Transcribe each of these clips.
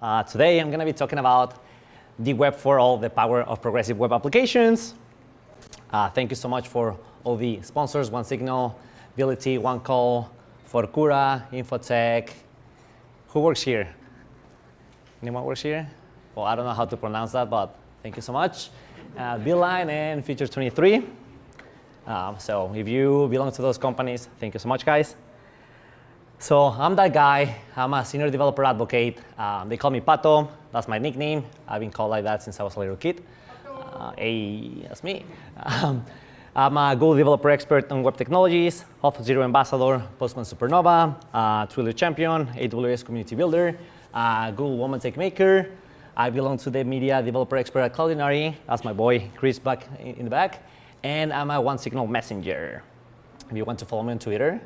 Today I'm going to be talking about the web for all, the power of progressive web applications. Thank you so much for all the sponsors, OneSignal, Ability, OneCall, Forcura, Infotech. Who works here? Anyone works here? Well, I don't know how to pronounce that, but thank you so much. Beeline and Feature 23. So if you belong to those companies, thank you so much, guys. So I'm that guy. I'm a senior developer advocate. They call me Pato. That's my nickname. I've been called like that since I was a little kid. Hey, that's me. I'm a Google developer expert on web technologies, Auth0 ambassador, Postman Supernova, Twilio champion, AWS community builder, Google Woman Tech Maker. I belong to the media developer expert at Cloudinary. That's my boy, Chris, back in the back. And I'm a OneSignal messenger. If you want to follow me on Twitter,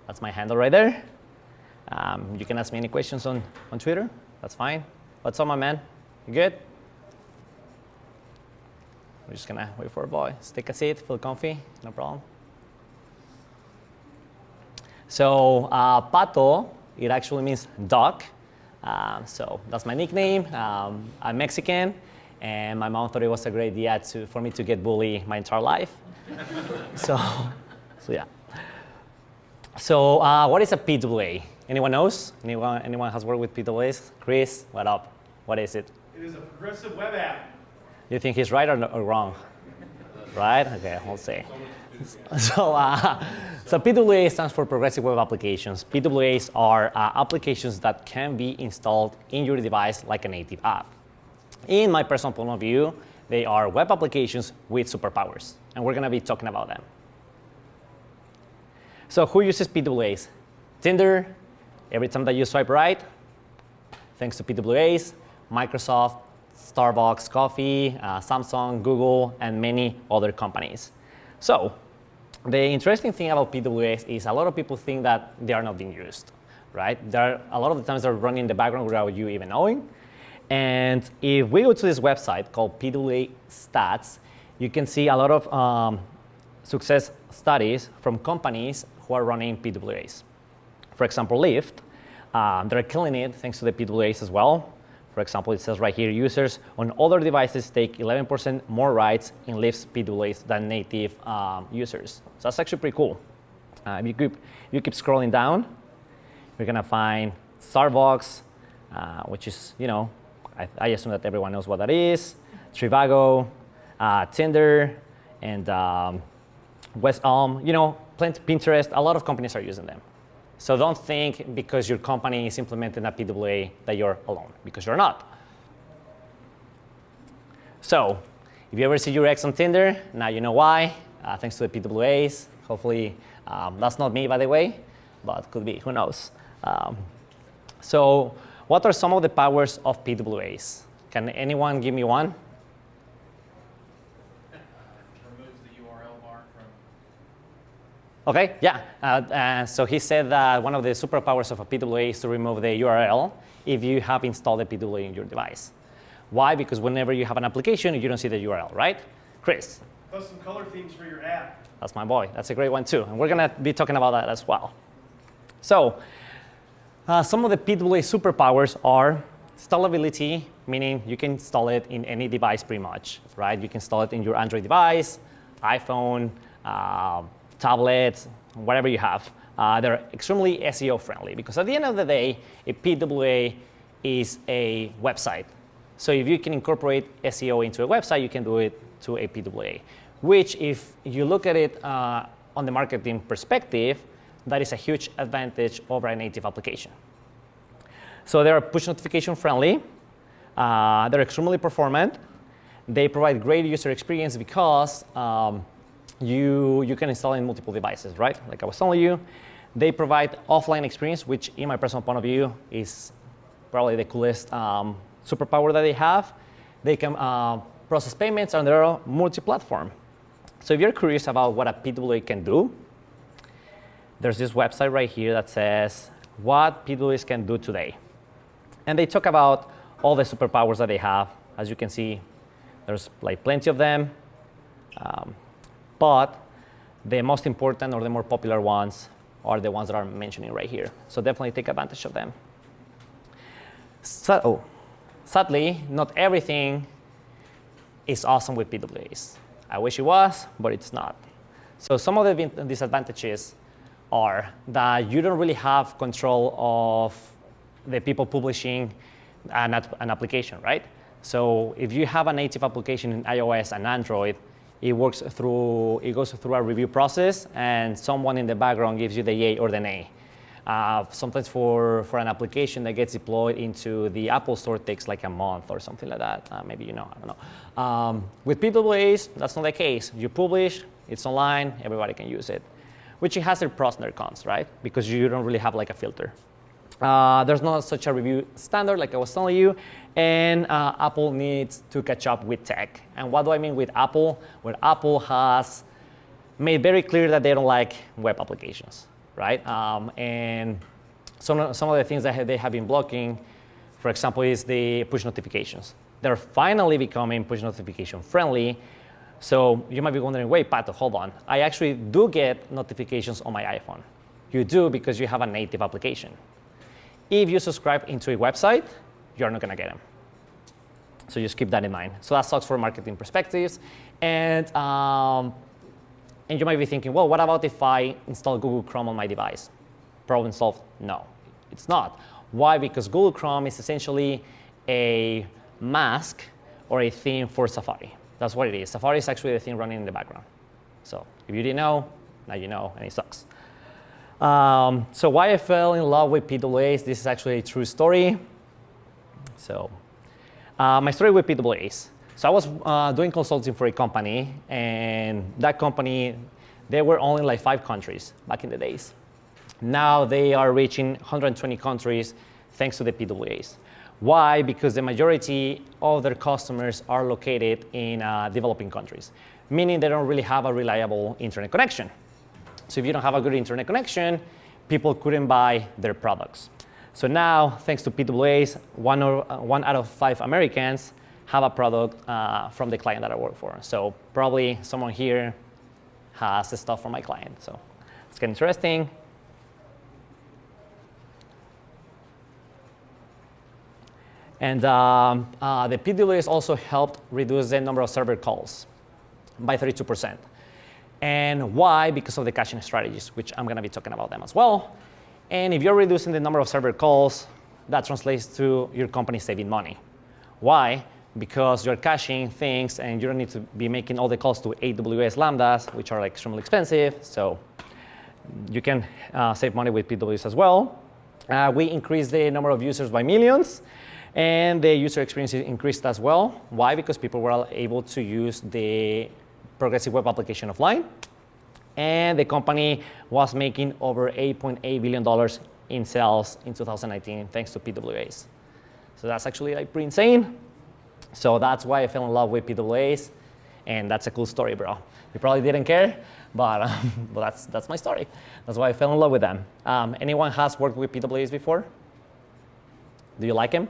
that's my handle right there. You can ask me any questions on Twitter. That's fine. What's up, my man? You good? We're just gonna wait for a boy. Just take a seat, feel comfy, no problem. So Pato, it actually means dog. So that's my nickname. I'm Mexican, and my mom thought it was a great idea for me to get bullied my entire life. so yeah. So what is a PWA? Anyone knows? Anyone has worked with PWAs? Chris, what up? What is it? It is a progressive web app. You think he's right or wrong? Right? Okay, we'll see. So PWA stands for Progressive Web Applications. PWAs are applications that can be installed in your device like a native app. In my personal point of view, they are web applications with superpowers, and we're going to be talking about them. So who uses PWAs? Tinder. Every time that you swipe right, thanks to PWAs, Microsoft, Starbucks Coffee, Samsung, Google, and many other companies. So the interesting thing about PWAs is a lot of people think that they are not being used, right? A lot of the times they're running in the background without you even knowing. And if we go to this website called PWA Stats, you can see a lot of success studies from companies who are running PWAs. For example, Lyft, they're killing it thanks to the PWAs as well. For example, it says right here, users on other devices take 11% more rides in Lyft's PWAs than native users. So that's actually pretty cool. If you keep scrolling down, you're gonna find Starbucks, which is, I assume that everyone knows what that is, Trivago, Tinder, and West Elm, Pinterest, a lot of companies are using them. So don't think because your company is implementing a PWA that you're alone, because you're not. So if you ever see your ex on Tinder, now you know why, thanks to the PWAs. Hopefully, that's not me, by the way, but could be, who knows. So what are some of the powers of PWAs? Can anyone give me one? Okay, yeah. So he said that one of the superpowers of a PWA is to remove the URL if you have installed a PWA in your device. Why? Because whenever you have an application, you don't see the URL, right? Chris? Custom color themes for your app. That's my boy. That's a great one too. And we're going to be talking about that as well. So some of the PWA superpowers are installability, meaning you can install it in any device pretty much, right? You can install it in your Android device, iPhone, tablets, whatever you have. They're extremely SEO friendly because at the end of the day, a PWA is a website. So if you can incorporate SEO into a website, you can do it to a PWA, which if you look at it on the marketing perspective, that is a huge advantage over a native application. So they're push notification friendly. They're extremely performant. They provide great user experience because you can install in multiple devices, right? Like I was telling you, they provide offline experience, which in my personal point of view is probably the coolest superpower that they have. They can process payments and they're multi-platform. So if you're curious about what a PWA can do, there's this website right here that says what PWAs can do today. And they talk about all the superpowers that they have. As you can see, there's like plenty of them. But the most important or the more popular ones are the ones that I'm mentioning right here. So definitely take advantage of them. Sadly, not everything is awesome with PWAs. I wish it was, but it's not. So some of the disadvantages are that you don't really have control of the people publishing an application, right? So if you have a native application in iOS and Android, it goes through a review process, and someone in the background gives you the yay or the nay. Sometimes for an application that gets deployed into the Apple Store, it takes like a month or something like that. Maybe I don't know. With PWAs, that's not the case. You publish, it's online, everybody can use it, which it has their pros and their cons, right? Because you don't really have like a filter. There's not such a review standard like I was telling you, and Apple needs to catch up with tech. And what do I mean with Apple? Well, Apple has made very clear that they don't like web applications, right? And some of the things that they have been blocking, for example, is the push notifications. They're finally becoming push notification friendly. So you might be wondering, wait, Pat, hold on. I actually do get notifications on my iPhone. You do because you have a native application. If you subscribe into a website, you're not gonna get them. So just keep that in mind. So that sucks for marketing perspectives. And you might be thinking, well, what about if I install Google Chrome on my device? Problem solved? No, it's not. Why? Because Google Chrome is essentially a mask or a theme for Safari. That's what it is. Safari is actually the thing running in the background. So if you didn't know, now you know, and it sucks. So why I fell in love with PWAs, this is actually a true story. So my story with PWAs. So I was doing consulting for a company, and that company, they were only like 5 countries back in the days. Now they are reaching 120 countries thanks to the PWAs. Why? Because the majority of their customers are located in developing countries, meaning they don't really have a reliable internet connection. So if you don't have a good internet connection, people couldn't buy their products. So now, thanks to PWAs, 1 out of 5 Americans have a product from the client that I work for. So probably someone here has the stuff from my client. So it's getting interesting. And the PWAs also helped reduce the number of server calls by 32%. And why? Because of the caching strategies, which I'm going to be talking about them as well. And if you're reducing the number of server calls, that translates to your company saving money. Why? Because you're caching things and you don't need to be making all the calls to AWS Lambdas, which are like extremely expensive. So you can save money with PWAs as well. We increased the number of users by millions, and the user experience increased as well. Why? Because people were able to use the progressive web application offline, and the company was making over $8.8 billion in sales in 2019 thanks to PWAs. So that's actually like pretty insane. So that's why I fell in love with PWAs, and that's a cool story, bro. You probably didn't care, but that's my story. That's why I fell in love with them. Anyone has worked with PWAs before? Do you like them?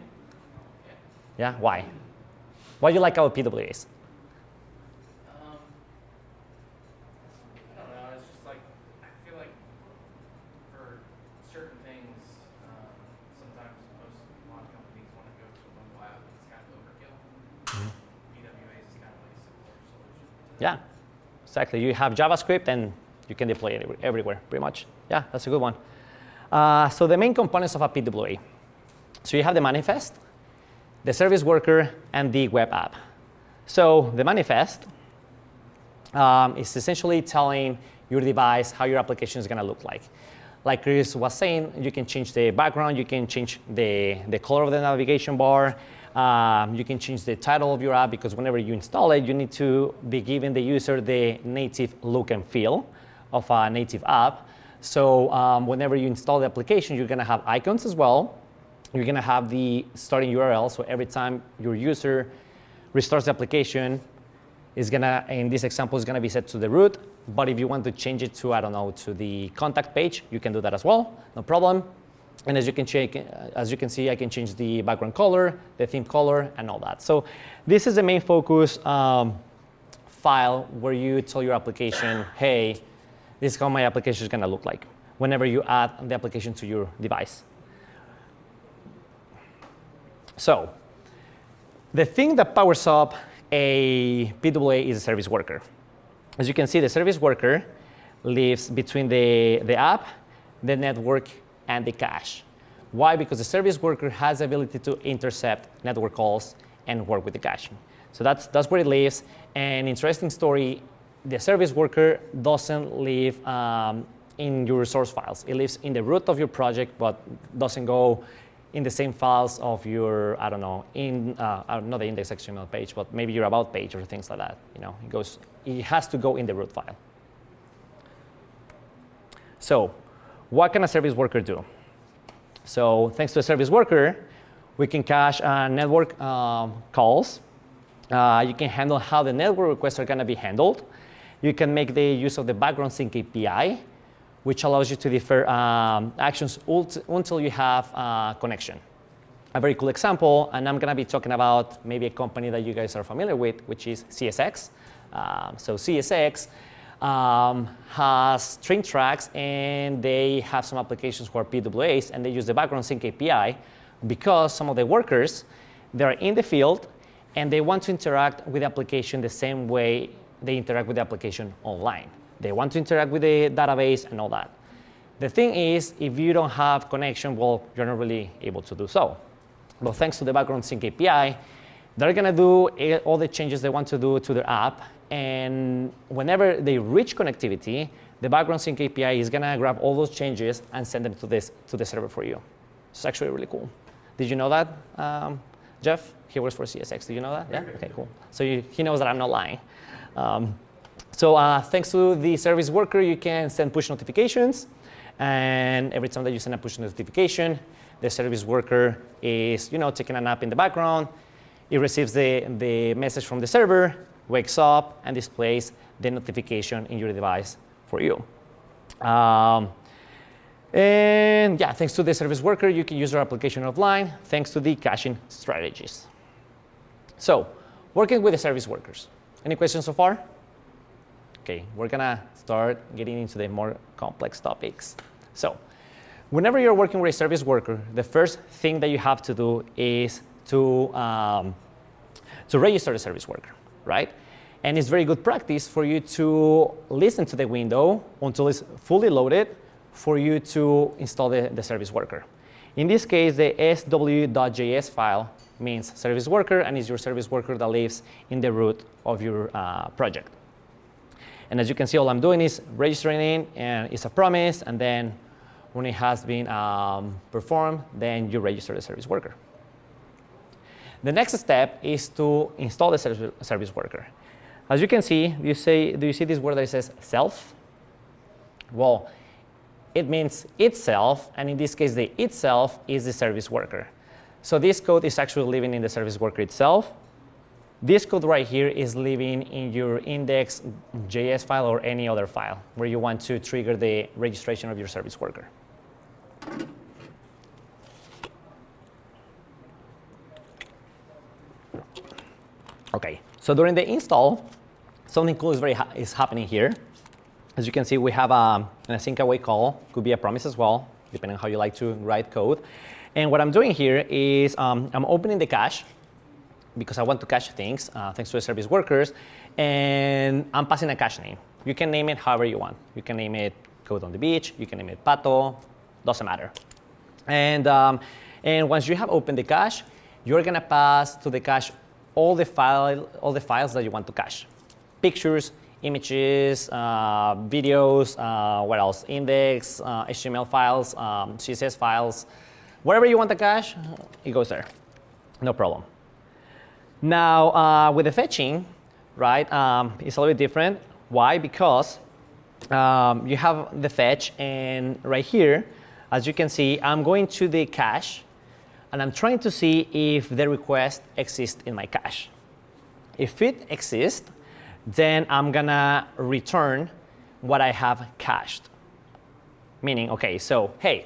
Yeah, why? What do you like about PWAs? Yeah, exactly. You have JavaScript and you can deploy it everywhere, pretty much. Yeah, that's a good one. So the main components of a PWA. So you have the manifest, the service worker, and the web app. So the manifest is essentially telling your device how your application is going to look like. Like Chris was saying, you can change the background, you can change the color of the navigation bar, you can change the title of your app, because whenever you install it, you need to be giving the user the native look and feel of a native app. So whenever you install the application, you're going to have icons as well. You're going to have the starting URL. So every time your user restarts the application, is going to, in this example, is going to be set to the root. But if you want to change it to, I don't know, to the contact page, you can do that as well. No problem. And as you can see, I can change the background color, the theme color, and all that. So this is the main focus file where you tell your application, hey, this is how my application is going to look like whenever you add the application to your device. So the thing that powers up a PWA is a service worker. As you can see, the service worker lives between the app, the network, and the cache. Why? Because the service worker has the ability to intercept network calls and work with the cache. So that's where it lives. And interesting story, the service worker doesn't live in your source files. It lives in the root of your project, but doesn't go in the same files of your, I don't know, not the index HTML page, but maybe your about page or things like that. It has to go in the root file. So what can a service worker do? So thanks to a service worker, we can cache network calls. You can handle how the network requests are going to be handled. You can make the use of the background sync API, which allows you to defer actions until you have connection. A very cool example, and I'm going to be talking about maybe a company that you guys are familiar with, which is CSX. So CSX has string tracks, and they have some applications who are PWAs, and they use the background sync API because some of the workers, they're in the field, and they want to interact with the application the same way they interact with the application online. They want to interact with the database and all that. The thing is, if you don't have connection, well, you're not really able to do so. But thanks to the background sync API, they're going to do all the changes they want to do to their app. And whenever they reach connectivity, the background sync API is going to grab all those changes and send them to the server for you. It's actually really cool. Did you know that, Jeff? He works for CSX. Did you know that? Yeah? Okay, cool. So he knows that I'm not lying. So thanks to the service worker, you can send push notifications. And every time that you send a push notification, the service worker is taking a nap in the background. It receives the message from the server, wakes up, and displays the notification in your device for you. And yeah, thanks to the service worker, you can use your application offline thanks to the caching strategies. So working with the service workers. Any questions so far? Okay, we're going to start getting into the more complex topics. So whenever you're working with a service worker, the first thing that you have to do is to register the service worker, right? And it's very good practice for you to listen to the window until it's fully loaded for you to install the service worker. In this case, the sw.js file means service worker, and is your service worker that lives in the root of your project. And as you can see, all I'm doing is registering in, and it's a promise, and then when it has been performed, then you register the service worker. The next step is to install the service worker. As you can see, do you see this word that says self? Well, it means itself, and in this case, the itself is the service worker. So this code is actually living in the service worker itself. This code right here is living in your index.js file or any other file where you want to trigger the registration of your service worker. Okay, so during the install, something cool is happening here. As you can see, we have an async await call. Could be a promise as well, depending on how you like to write code. And what I'm doing here is I'm opening the cache because I want to cache things thanks to the service workers, and I'm passing a cache name. You can name it however you want. You can name it Code on the Beach. You can name it Pato. Doesn't matter. And once you have opened the cache, you're going to pass to the cache all the files that you want to cache. Pictures, images, videos, what else? Index, HTML files, CSS files. Wherever you want the cache, it goes there. No problem. Now, with the fetching, right, it's a little bit different. Why? Because you have the fetch, and right here, as you can see, I'm going to the cache, and I'm trying to see if the request exists in my cache. If it exists, then I'm gonna return what I have cached. Meaning, okay, so, hey,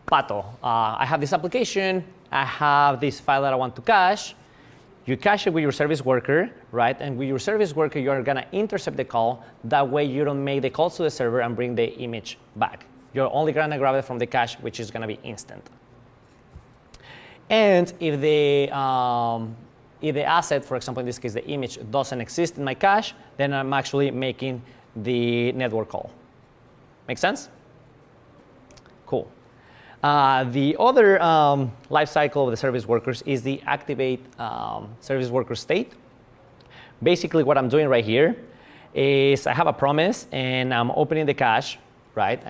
Pato, I have this application, I have this file that I want to cache. You cache it with your service worker, right? And with your service worker, you're gonna intercept the call. That way you don't make the calls to the server and bring the image back. You're only gonna grab it from the cache, which is gonna be instant. And if the asset, for example, in this case, the image doesn't exist in my cache, then I'm actually making the network call. Make sense? Cool. The other life cycle of the service workers is the activate service worker state. Basically, what I'm doing right here is I have a promise and I'm opening the cache, right?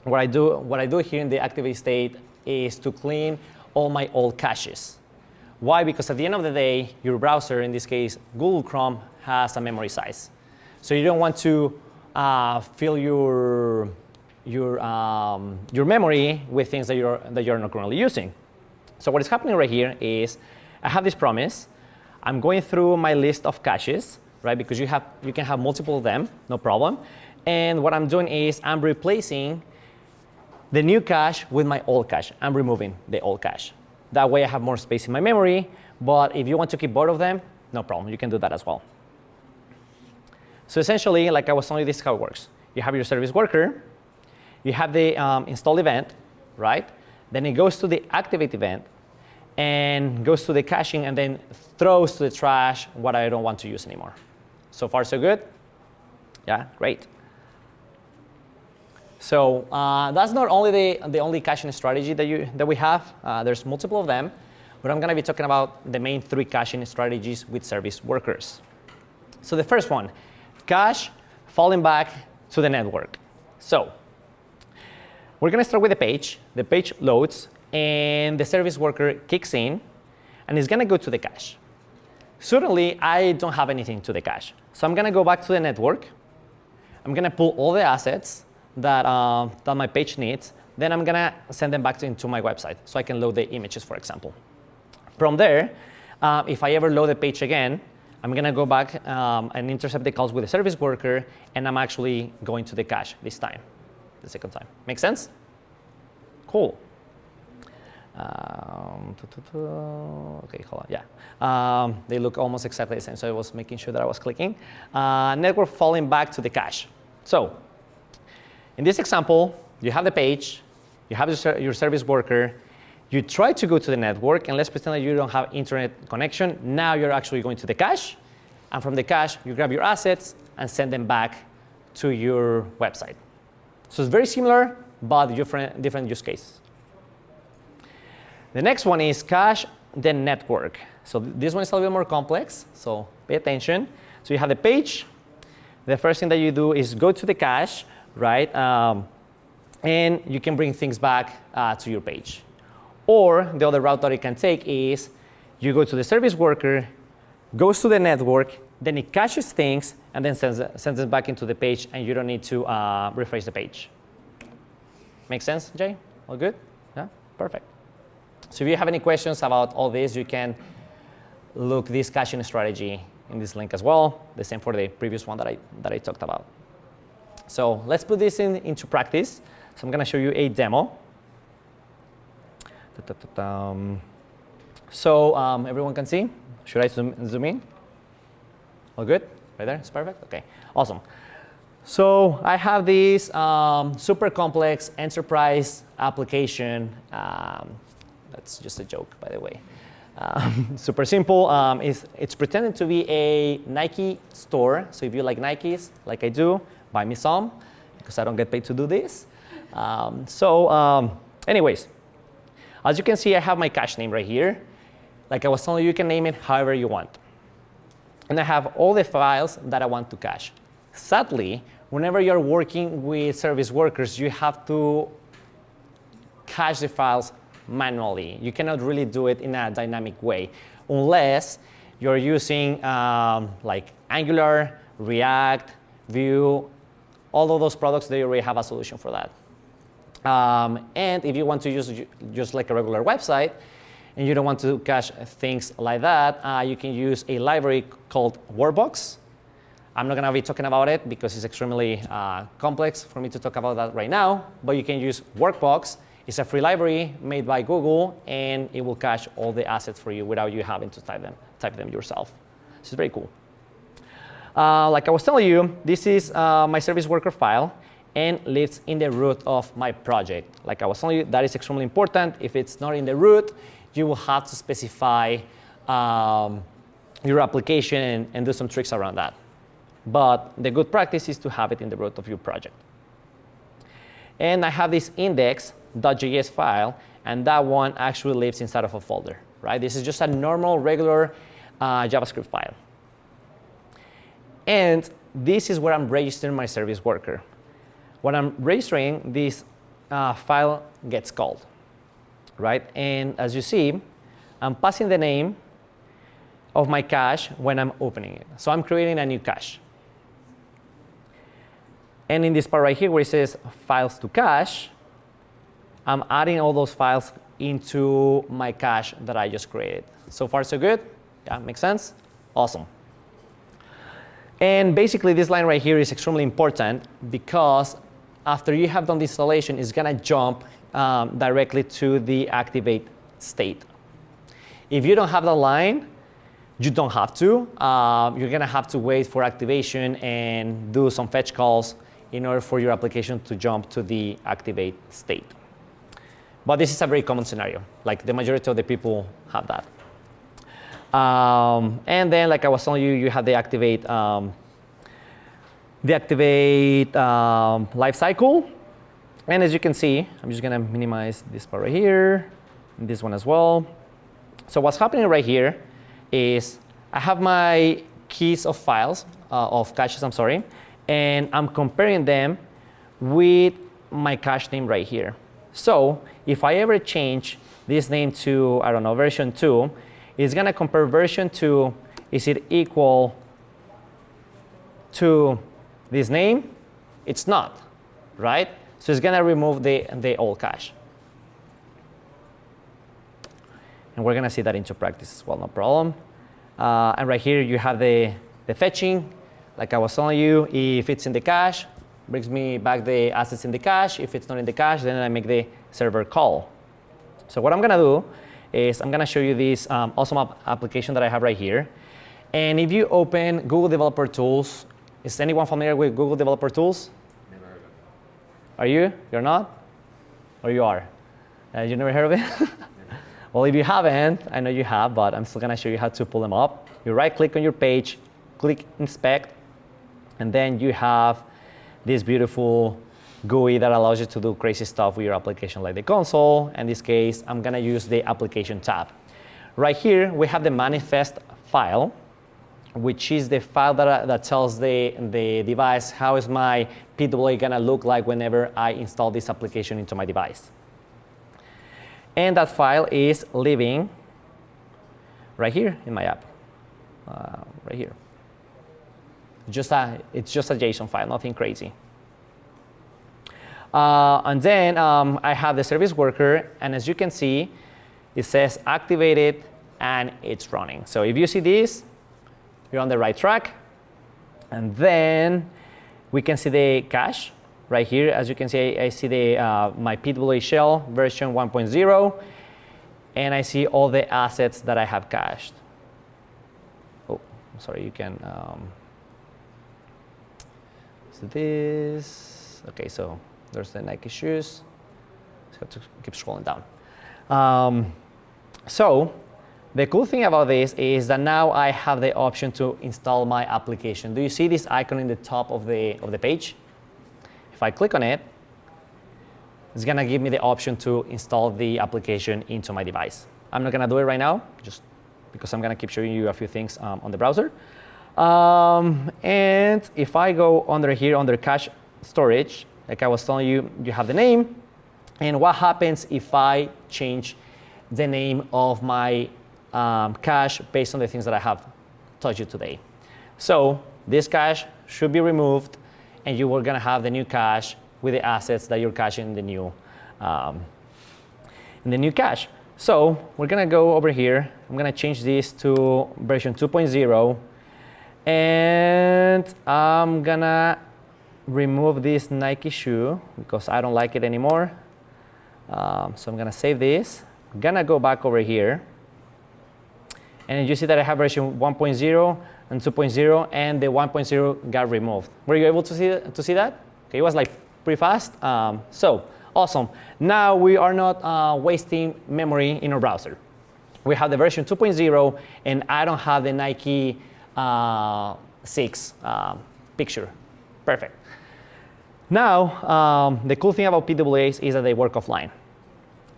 What I do here in the activate state is to clean all my old caches. Why? Because at the end of the day, your browser, in this case Google Chrome, has a memory size. So you don't want to fill your memory with things that you're not currently using. So what is happening right here is I have this promise. I'm going through my list of caches, right? Because you can have multiple of them, no problem. And what I'm doing is I'm replacing the new cache with my old cache. I'm removing the old cache. That way I have more space in my memory. But if you want to keep both of them, no problem. You can do that as well. So essentially, like I was telling you, this is how it works. You have your service worker. You have the install event, right? Then it goes to the activate event and goes to the caching and then throws to the trash what I don't want to use anymore. So far, so good? Yeah, great. So that's not only the only caching strategy that we have. There's multiple of them, but I'm going to be talking about the main 3 caching strategies with service workers. So the first one, cache falling back to the network. So we're going to start with the page. The page loads, and the service worker kicks in, and it's going to go to the cache. Suddenly, I don't have anything to the cache. So I'm going to go back to the network. I'm going to pull all the assets that my page needs. Then I'm going to send them back into my website so I can load the images, for example. From there, if I ever load the page again, I'm going to go back and intercept the calls with the service worker, and I'm actually going to the cache this time, the second time. Make sense? Cool. Okay, hold on. Yeah, they look almost exactly the same, so I was making sure that I was clicking. Network falling back to the cache. So in this example, you have the page, you have your service worker, you try to go to the network, and let's pretend that you don't have internet connection. Now you're actually going to the cache, and from the cache, you grab your assets and send them back to your website. So it's very similar, but different use case. The next one is cache, then network. So this one is a little bit more complex, so pay attention. So you have the page. The first thing that you do is go to the cache, right? And you can bring things back to your page. Or the other route that you can take is you go to the service worker, goes to the network, then it caches things, and then sends it back into the page, and you don't need to refresh the page. Make sense, Jay? All good? Yeah? Perfect. So if you have any questions about all this, you can look this caching strategy in this link as well. The same for the previous one that I talked about. So let's put this into practice. So I'm going to show you a demo. So everyone can see? Should I zoom in? All good? Right there? It's perfect? OK, awesome. So I have this super complex enterprise application. That's just a joke, by the way. Super simple. It's pretending to be a Nike store. So if you like Nikes, like I do, buy me some, because I don't get paid to do this. Anyways, as you can see, I have my cache name right here. Like I was telling you, you can name it however you want. And I have all the files that I want to cache. Sadly, whenever you're working with service workers, you have to cache the files manually. You cannot really do it in a dynamic way unless you're using like Angular, React, Vue, all of those products. They already have a solution for that. And if you want to use just like a regular website and you don't want to cache things like that, you can use a library called Workbox. I'm not going to be talking about it because it's extremely complex for me to talk about that right now, but you can use Workbox. It's a free library made by Google, and it will cache all the assets for you without you having to type them yourself. So it's very cool. Like I was telling you, this is my service worker file and lives in the root of my project. Like I was telling you, that is extremely important. If it's not in the root, you will have to specify your application and do some tricks around that. But the good practice is to have it in the root of your project. And I have this index.js file, and that one actually lives inside of a folder, right? This is just a normal, regular JavaScript file. And this is where I'm registering my service worker. When I'm registering, this file gets called, right? And as you see, I'm passing the name of my cache when I'm opening it. So I'm creating a new cache. And in this part right here where it says files to cache, I'm adding all those files into my cache that I just created. So far, so good? Yeah, makes sense? Awesome. And basically, this line right here is extremely important because after you have done the installation, it's going to jump directly to the activate state. If you don't have the line, you don't have to. You're going to have to wait for activation and do some fetch calls in order for your application to jump to the activate state. But this is a very common scenario. Like the majority of the people have that. And then, like I was telling you, you have the activate life cycle. And as you can see, I'm just going to minimize this part right here, and this one as well. So what's happening right here is I have my keys of files, of caches, I'm sorry, and I'm comparing them with my cache name right here. So if I ever change this name to, I don't know, version 2, it's going to compare version 2, is it equal to this name? It's not, right? So it's going to remove the old cache. And we're going to see that into practice as well, no problem. And right here, you have the fetching. Like I was telling you, if it's in the cache, brings me back the assets in the cache. If it's not in the cache, then I make the server call. So what I'm going to do is I'm going to show you this awesome application that I have right here. And if you open Google Developer Tools, is anyone familiar with Google Developer Tools? Never heard of it. Are you? You're not? Or you are? You never heard of it? Well, if you haven't, I know you have, but I'm still going to show you how to pull them up. You right-click on your page, click Inspect, and then you have this beautiful GUI that allows you to do crazy stuff with your application, like the console. In this case, I'm going to use the Application tab. Right here, we have the manifest file, which is the file that tells the device how is my PWA going to look like whenever I install this application into my device. And that file is living right here in my app, right here. It's just a JSON file, nothing crazy. And then I have the service worker, and as you can see, it says activated and it's running. So if you see this, you're on the right track. And then we can see the cache right here. As you can see, I see my PWA shell version 1.0, and I see all the assets that I have cached. Oh, sorry, you can. So this, okay, so there's the Nike shoes. Just have to keep scrolling down. So the cool thing about this is that now I have the option to install my application. Do you see this icon in the top of the page? If I click on it, it's going to give me the option to install the application into my device. I'm not going to do it right now, just because I'm going to keep showing you a few things on the browser. And if I go under here, under cache storage, like I was telling you, you have the name. And what happens if I change the name of my cache based on the things that I have taught you today? So this cache should be removed, and you are going to have the new cache with the assets that you're caching in the new cache. So we're going to go over here. I'm going to change this to version 2.0. And I'm going to remove this Nike shoe because I don't like it anymore. So I'm going to save this. I'm going to go back over here. And you see that I have version 1.0 and 2.0, and the 1.0 got removed. Were you able to see that? Okay, it was like pretty fast. So awesome. Now we are not wasting memory in our browser. We have the version 2.0, and I don't have the Nike 6 picture. Perfect. Now, the cool thing about PWAs is that they work offline.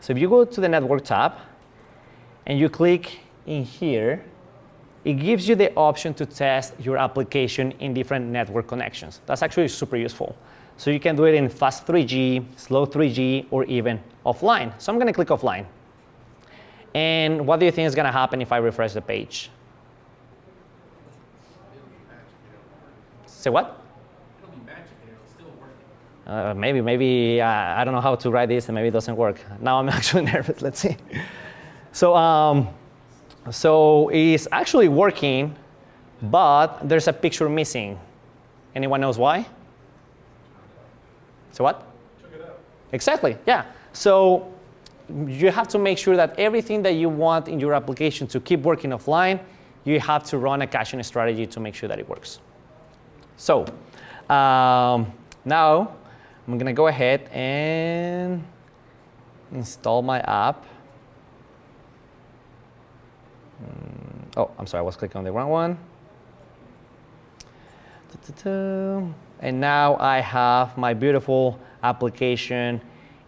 So if you go to the Network tab, and you click in here, it gives you the option to test your application in different network connections. That's actually super useful. So you can do it in fast 3G, slow 3G, or even offline. So I'm going to click offline. And what do you think is going to happen if I refresh the page? Say what? It'll be magic and it'll still work. Maybe I don't know how to write this, and maybe it doesn't work. Now I'm actually nervous. Let's see. So it's actually working, but there's a picture missing. Anyone knows why? So what? Check it out. Exactly, yeah. So you have to make sure that everything that you want in your application to keep working offline, you have to run a caching strategy to make sure that it works. So now I'm going to go ahead and install my app. Oh, I'm sorry, I was clicking on the wrong one. And now I have my beautiful application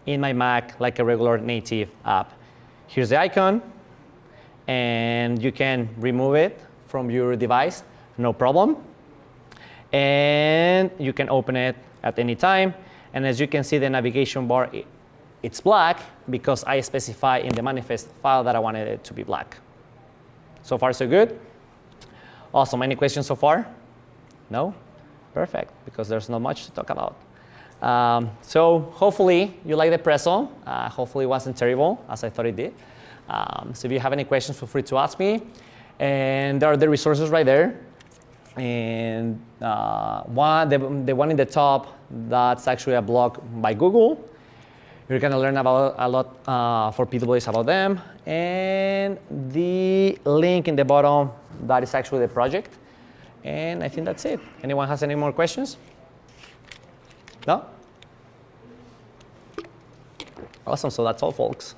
in my Mac like a regular native app. Here's the icon, and you can remove it from your device, no problem. And you can open it at any time. And as you can see, the navigation bar, it's black because I specify in the manifest file that I wanted it to be black. So far, so good? Awesome. Any questions so far? No? Perfect, because there's not much to talk about. So hopefully you like the presso. Hopefully it wasn't terrible, as I thought it did. So if you have any questions, feel free to ask me. And there are the resources right there. And the one in the top, that's actually a blog by Google. You're going to learn about a lot for PWAs about them. And the link in the bottom, that is actually the project. And I think that's it. Anyone has any more questions? No? Awesome. So that's all, folks.